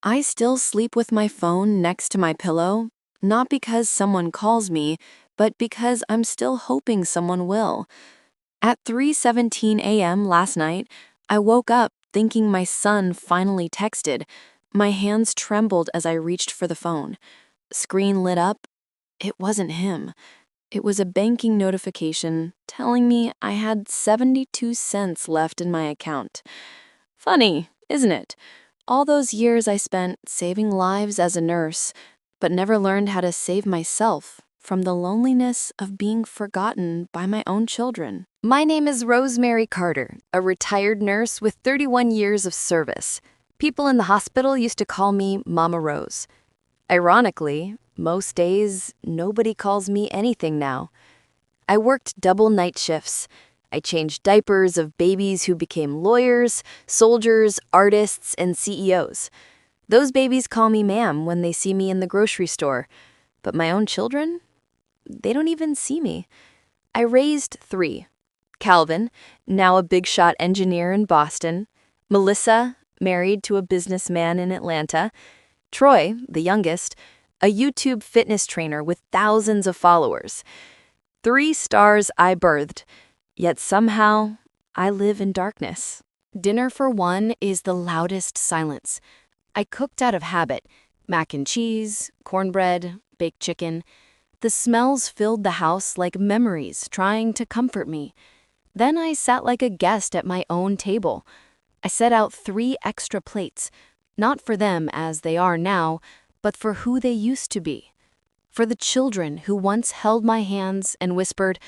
I still sleep with my phone next to my pillow, not because someone calls me, but because I'm still hoping someone will. At 3:17 a.m. last night, I woke up thinking my son finally texted. My hands trembled as I reached for the phone. Screen lit up. It wasn't him. It was a banking notification telling me I had 72 cents left in my account. Funny, isn't it? All those years I spent saving lives as a nurse, but never learned how to save myself from the loneliness of being forgotten by my own children. My name is Rosemary Carter, a retired nurse with 31 years of service. People in the hospital used to call me Mama Rose. Ironically, most days, nobody calls me anything now. I worked double night shifts. I changed diapers of babies who became lawyers, soldiers, artists, and CEOs. Those babies call me ma'am when they see me in the grocery store. But my own children? They don't even see me. I raised 3. Calvin, now a big shot engineer in Boston. Melissa, married to a businessman in Atlanta. Troy, the youngest, a YouTube fitness trainer with thousands of followers. 3 stars I birthed, yet somehow I live in darkness. Dinner for one is the loudest silence. I cooked out of habit. Mac and cheese, cornbread, baked chicken. The smells filled the house like memories trying to comfort me. Then I sat like a guest at my own table. I set out 3 extra plates, not for them as they are now, but for who they used to be. For the children who once held my hands and whispered,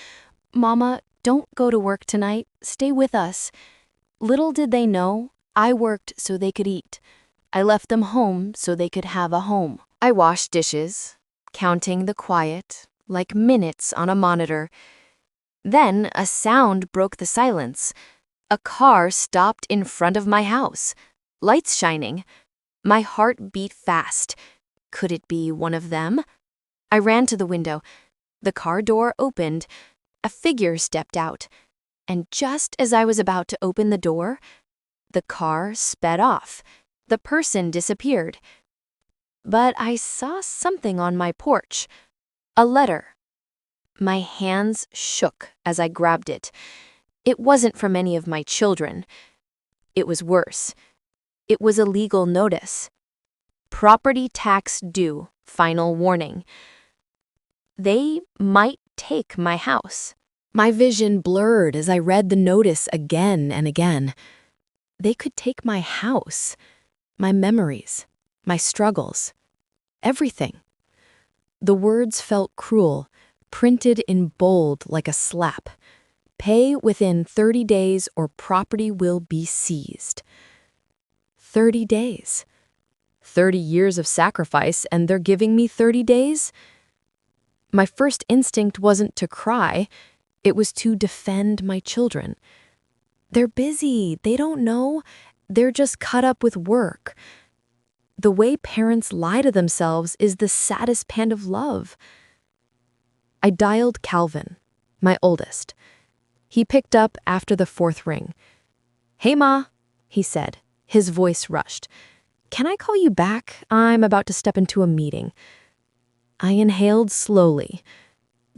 "Mama, don't go to work tonight, stay with us." Little did they know, I worked so they could eat. I left them home so they could have a home. I washed dishes, counting the quiet, like minutes on a monitor. Then a sound broke the silence. A car stopped in front of my house, lights shining. My heart beat fast. Could it be one of them? I ran to the window. The car door opened. A figure stepped out. And just as I was about to open the door, the car sped off. The person disappeared. But I saw something on my porch. A letter. My hands shook as I grabbed it. It wasn't from any of my children. It was worse. It was a legal notice. Property tax due, final warning. They might take my house. My vision blurred as I read the notice again and again. They could take my house, my memories, my struggles, everything. The words felt cruel, printed in bold like a slap. Pay within 30 days or property will be seized. 30 days. 30 years of sacrifice and they're giving me 30 days? My first instinct wasn't to cry. It was to defend my children. They're busy. They don't know. They're just caught up with work. The way parents lie to themselves is the saddest kind of love. I dialed Calvin, my oldest. He picked up after the 4th ring. "Hey, Ma," he said, his voice rushed. "Can I call you back? I'm about to step into a meeting." I inhaled slowly.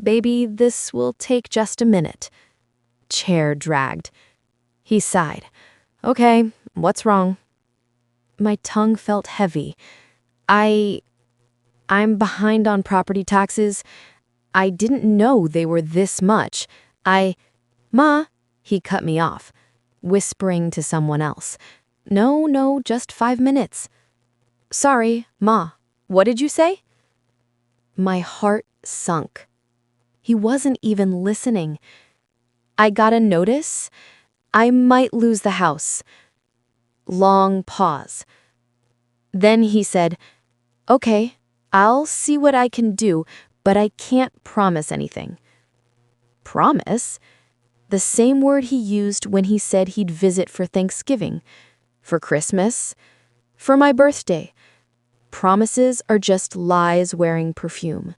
"Baby, this will take just a minute." Chair dragged. He sighed. "Okay, what's wrong?" My tongue felt heavy. I'm behind on property taxes. I didn't know they were this much. Ma," he cut me off, whispering to someone else. No, just 5 minutes." "Sorry, Ma, what did you say?" My heart sunk. He wasn't even listening. "I got a notice. I might lose the house." Long pause. Then he said, "Okay, I'll see what I can do, but I can't promise anything." Promise? The same word he used when he said he'd visit for Thanksgiving, for Christmas, for my birthday. Promises are just lies wearing perfume.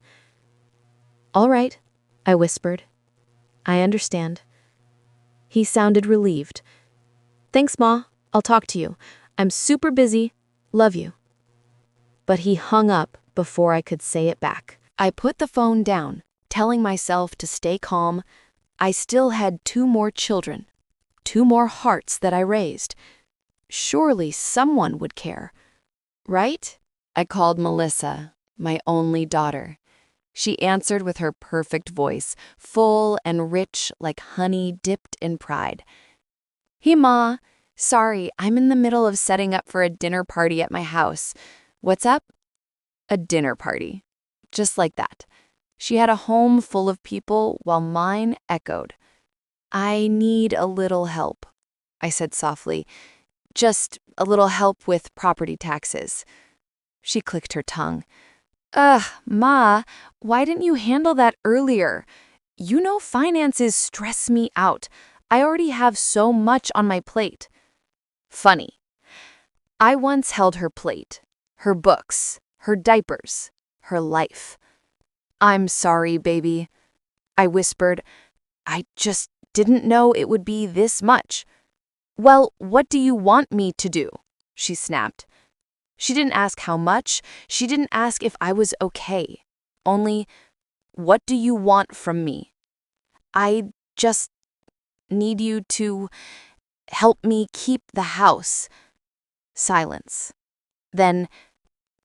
"All right," I whispered. "I understand." He sounded relieved. "Thanks, Ma. I'll talk to you. I'm super busy. Love you." but he hung up before I could say it back. I put the phone down, telling myself to stay calm. I still had 2 more children, 2 more hearts that I raised. Surely someone would care, right? I called Melissa, my only daughter. She answered with her perfect voice, full and rich like honey dipped in pride. Hey, Ma. Sorry, I'm in the middle of setting up for a dinner party at my house. What's up? A dinner party. Just like that. She had a home full of people while mine echoed. I need a little help, I said softly. Just a little help with property taxes. She clicked her tongue. Ugh, Ma, why didn't you handle that earlier? You know finances stress me out. I already have so much on my plate. Funny. I once held her plate, her books, her diapers, her life. I'm sorry, baby, I whispered. I just didn't know it would be this much. Well, what do you want me to do? She snapped. She didn't ask how much. She didn't ask if I was okay. Only, what do you want from me? I just need you to help me keep the house. Silence. Then,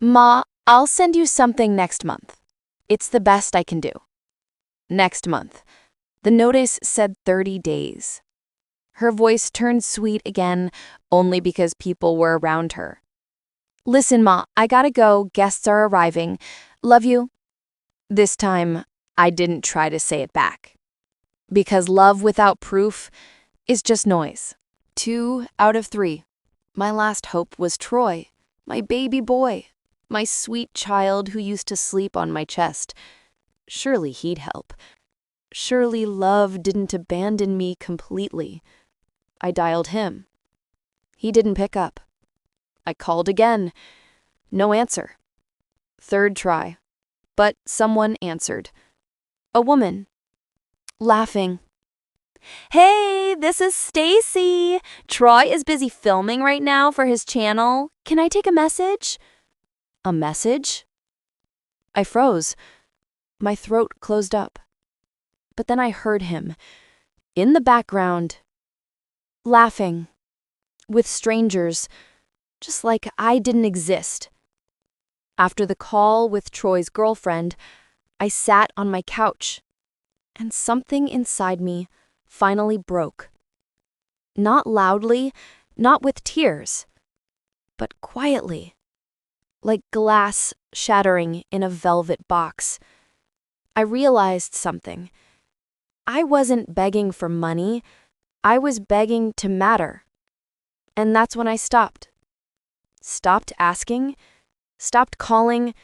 Ma, I'll send you something next month. It's the best I can do. Next month. The notice said 30 days. Her voice turned sweet again, only because people were around her. Listen, Ma, I gotta go. Guests are arriving. Love you. This time, I didn't try to say it back. Because love without proof is just noise. 2 out of 3. My last hope was Troy, my baby boy, my sweet child who used to sleep on my chest. Surely he'd help. Surely love didn't abandon me completely. I dialed him. He didn't pick up. I called again. No answer. 3rd try. But someone answered. A woman. Laughing. Hey, this is Stacy. Troy is busy filming right now for his channel. Can I take a message? A message? I froze. My throat closed up. But then I heard him, in the background, laughing, with strangers, just like I didn't exist. After the call with Troy's girlfriend, I sat on my couch, and something inside me finally broke. Not loudly, not with tears, but quietly, like glass shattering in a velvet box. I realized something. I wasn't begging for money. I was begging to matter. And that's when I stopped. Stopped asking, stopped calling,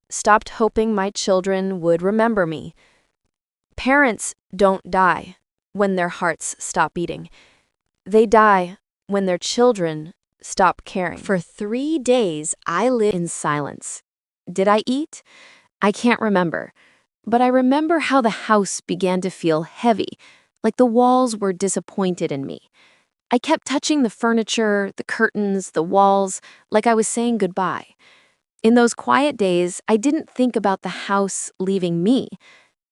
stopped hoping my children would remember me. Parents don't die when their hearts stop beating. They die when their children stop caring. For 3 days, I lived in silence. Did I eat? I can't remember. But I remember how the house began to feel heavy, like the walls were disappointed in me. I kept touching the furniture, the curtains, the walls, like I was saying goodbye. In those quiet days, I didn't think about the house leaving me.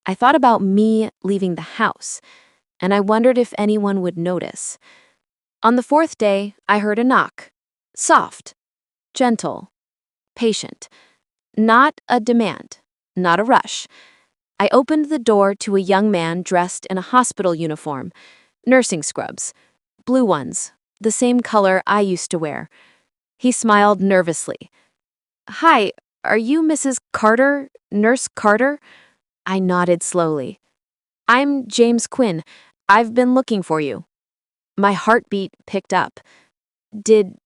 I thought about me leaving the house, and I wondered if anyone would notice. On the 4th day, I heard a knock. Soft, gentle, patient. Not a demand, not a rush. I opened the door to a young man dressed in a hospital uniform, nursing scrubs, blue ones, the same color I used to wear. He smiled nervously. Hi, are you Mrs. Carter, Nurse Carter? I nodded slowly. I'm James Quinn. I've been looking for you. My heartbeat picked up. Did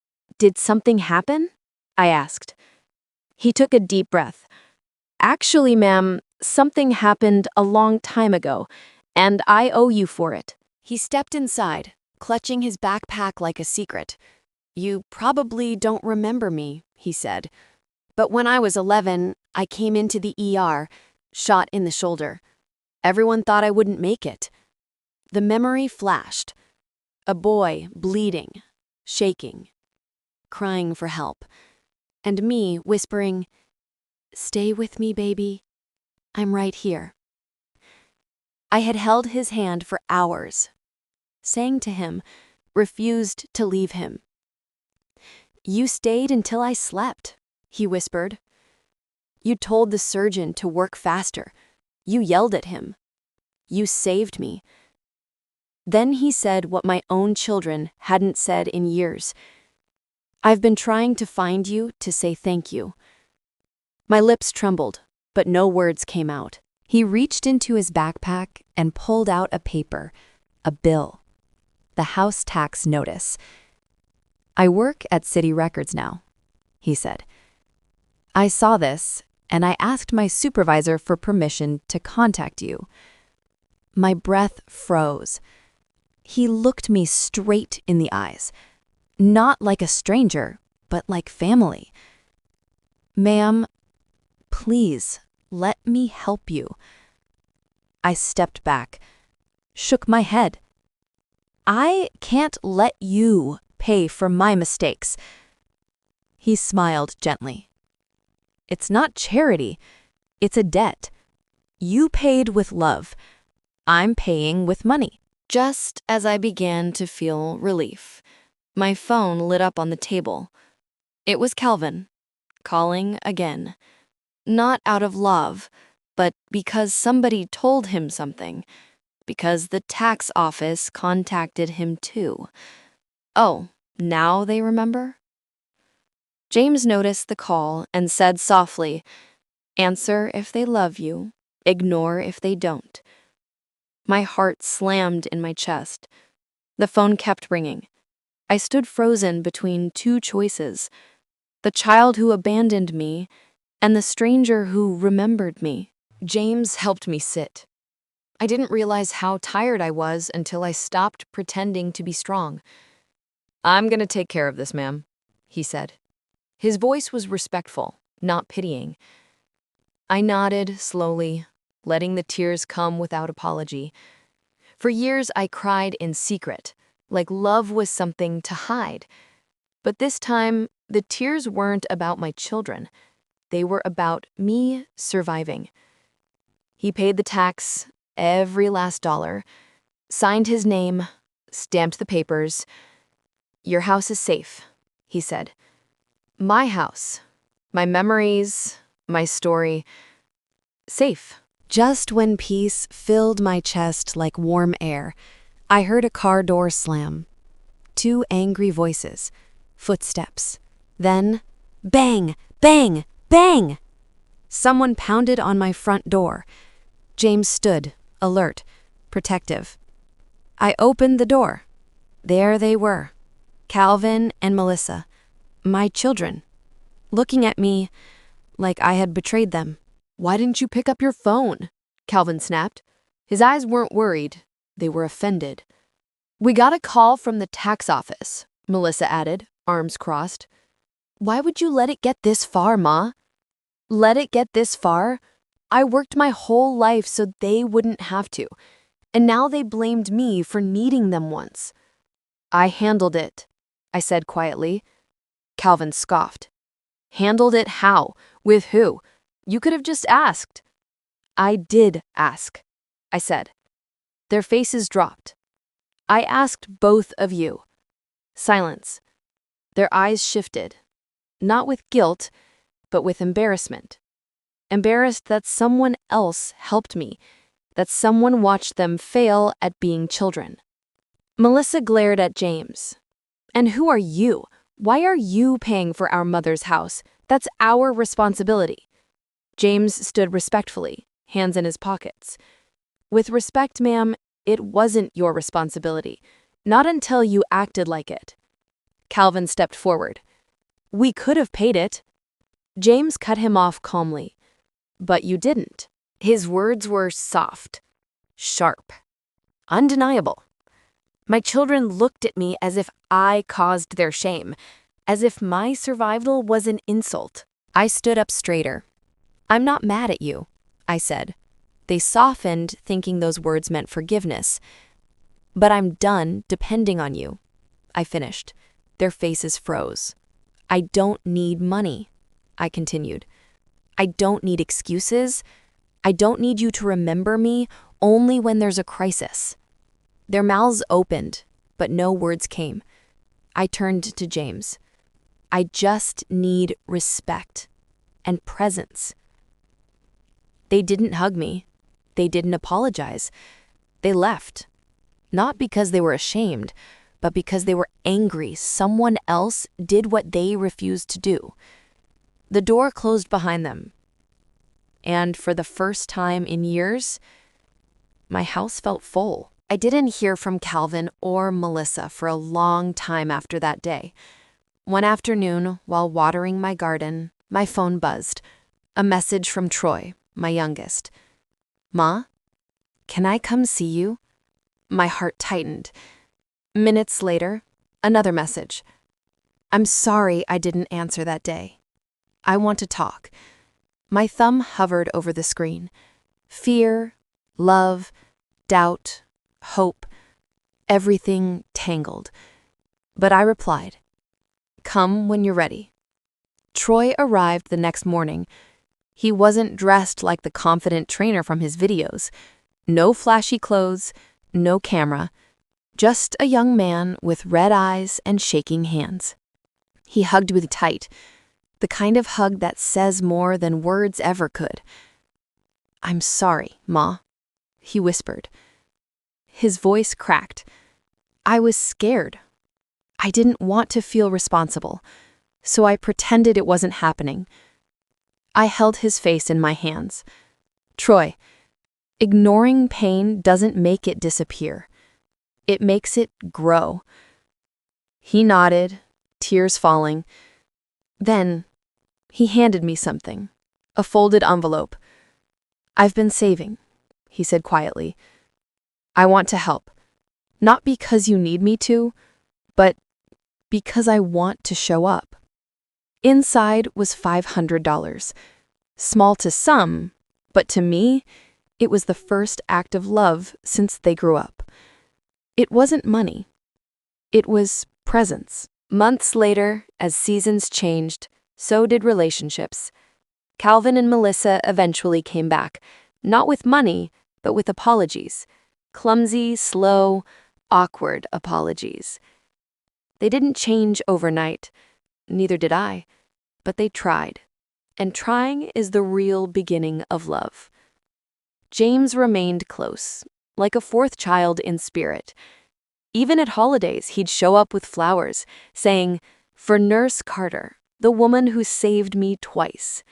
something happen? I asked. He took a deep breath. Actually, ma'am, something happened a long time ago, and I owe you for it. He stepped inside, clutching his backpack like a secret. You probably don't remember me, he said. But when I was 11, I came into the ER, shot in the shoulder. Everyone thought I wouldn't make it. The memory flashed. A boy bleeding, shaking, crying for help. and me whispering, "Stay with me, baby. I'm right here." I had held his hand for hours, sang to him, refused to leave him. "You stayed until I slept," he whispered. "You told the surgeon to work faster. You yelled at him. You saved me." Then he said what my own children hadn't said in years. "I've been trying to find you to say thank you." My lips trembled, but no words came out. He reached into his backpack and pulled out a paper, a bill, the house tax notice. "I work at City Records now," he said. "I saw this, and I asked my supervisor for permission to contact you." My breath froze. He looked me straight in the eyes, not like a stranger, but like family. "Ma'am, please, let me help you." I stepped back, shook my head. "I can't let you pay for my mistakes." He smiled gently. "It's not charity, it's a debt. You paid with love. I'm paying with money." Just as I began to feel relief, my phone lit up on the table. It was Calvin, calling again. Not out of love, but because somebody told him something. Because the tax office contacted him too. Oh, now they remember? James noticed the call and said softly, "Answer if they love you, ignore if they don't." My heart slammed in my chest. The phone kept ringing. I stood frozen between two choices: the child who abandoned me and the stranger who remembered me. James helped me sit. I didn't realize how tired I was until I stopped pretending to be strong. "I'm gonna take care of this, ma'am," he said. His voice was respectful, not pitying. I nodded slowly, letting the tears come without apology. For years I cried in secret, like love was something to hide. But this time, the tears weren't about my children. They were about me surviving. He paid the tax, every last dollar, signed his name, stamped the papers. "Your house is safe," he said. My house, my memories, my story, safe. Just when peace filled my chest like warm air, I heard a car door slam. Two angry voices, footsteps. Then, bang, bang, bang! Someone pounded on my front door. James stood, alert, protective. I opened the door. There they were, Calvin and Melissa, my children, looking at me like I had betrayed them. "Why didn't you pick up your phone?" Calvin snapped. His eyes weren't worried, they were offended. "We got a call from the tax office," Melissa added, arms crossed. "Why would you let it get this far, Ma?" "Let it get this far? I worked my whole life so they wouldn't have to, and now they blamed me for needing them once." "I handled it," I said quietly. Calvin scoffed. "Handled it how? With who? You could have just asked." "I did ask," I said. Their faces dropped. "I asked both of you." Silence. Their eyes shifted, not with guilt, but with embarrassment. Embarrassed that someone else helped me, that someone watched them fail at being children. Melissa glared at James. "And who are you? Why are you paying for our mother's house? That's our responsibility." James stood respectfully, hands in his pockets. "With respect, ma'am, it wasn't your responsibility. Not until you acted like it." Calvin stepped forward. "We could have paid it." James cut him off calmly. "But you didn't." His words were soft, sharp, undeniable. My children looked at me as if I caused their shame, as if my survival was an insult. I stood up straighter. "I'm not mad at you," I said. They softened, thinking those words meant forgiveness. "But I'm done depending on you," I finished. Their faces froze. I don't need money, I continued. I don't need excuses. I don't need you to remember me only when there's a crisis. Their mouths opened, but no words came. I turned to James. I just need respect and presence. They didn't hug me. They didn't apologize. They left. Not because they were ashamed, but because they were angry someone else did what they refused to do. The door closed behind them. And for the first time in years, my house felt full. I didn't hear from Calvin or Melissa for a long time after that day. One afternoon, while watering my garden, my phone buzzed. A message from Troy, my youngest. "Ma, can I come see you?" My heart tightened. Minutes later, another message. "I'm sorry I didn't answer that day. I want to talk." My thumb hovered over the screen. Fear, love, doubt, hope, everything tangled. But I replied, "Come when you're ready." Troy arrived the next morning. He wasn't dressed like the confident trainer from his videos. No flashy clothes, no camera, just a young man with red eyes and shaking hands. He hugged me tight, the kind of hug that says more than words ever could. "I'm sorry, Ma," he whispered. His voice cracked. I was scared. I didn't want to feel responsible, so I pretended it wasn't happening. I held his face in my hands. "Troy, ignoring pain doesn't make it disappear. It makes it grow." He nodded, tears falling. Then he handed me something, a folded envelope. "I've been saving," he said quietly. "I want to help. Not because you need me to, but because I want to show up." Inside was $500. Small to some, but to me, it was the first act of love since they grew up. It wasn't money. It was presence. Months later, as seasons changed, so did relationships. Calvin and Melissa eventually came back, not with money, but with apologies. Clumsy, slow, awkward apologies. They didn't change overnight, neither did I, but they tried. And trying is the real beginning of love. James remained close, like a fourth child in spirit. Even at holidays, he'd show up with flowers, saying, "For Nurse Carter, the woman who saved me twice."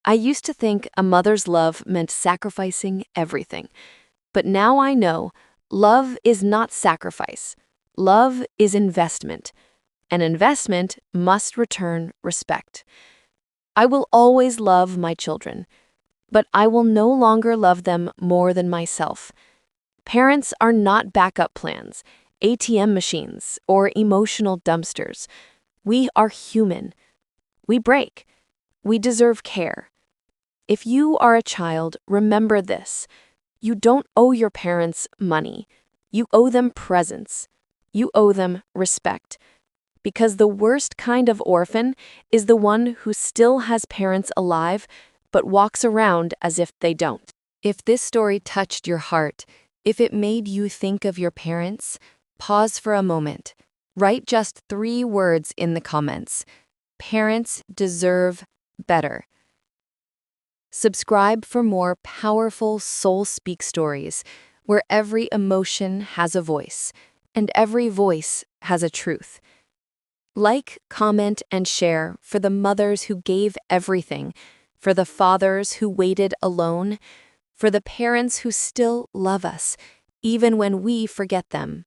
I used to think a mother's love meant sacrificing everything. But now I know love is not sacrifice. Love is investment. An investment must return respect. I will always love my children, but I will no longer love them more than myself. Parents are not backup plans, ATM machines, or emotional dumpsters. We are human. We break. We deserve care. If you are a child, remember this. You don't owe your parents money. You owe them presence. You owe them respect. Because the worst kind of orphan is the one who still has parents alive, but walks around as if they don't. If this story touched your heart, if it made you think of your parents, pause for a moment. Write just 3 words in the comments. Parents deserve better. Subscribe for more powerful SoulSpeak stories, where every emotion has a voice, and every voice has a truth. Like, comment, and share for the mothers who gave everything, for the fathers who waited alone, for the parents who still love us, even when we forget them.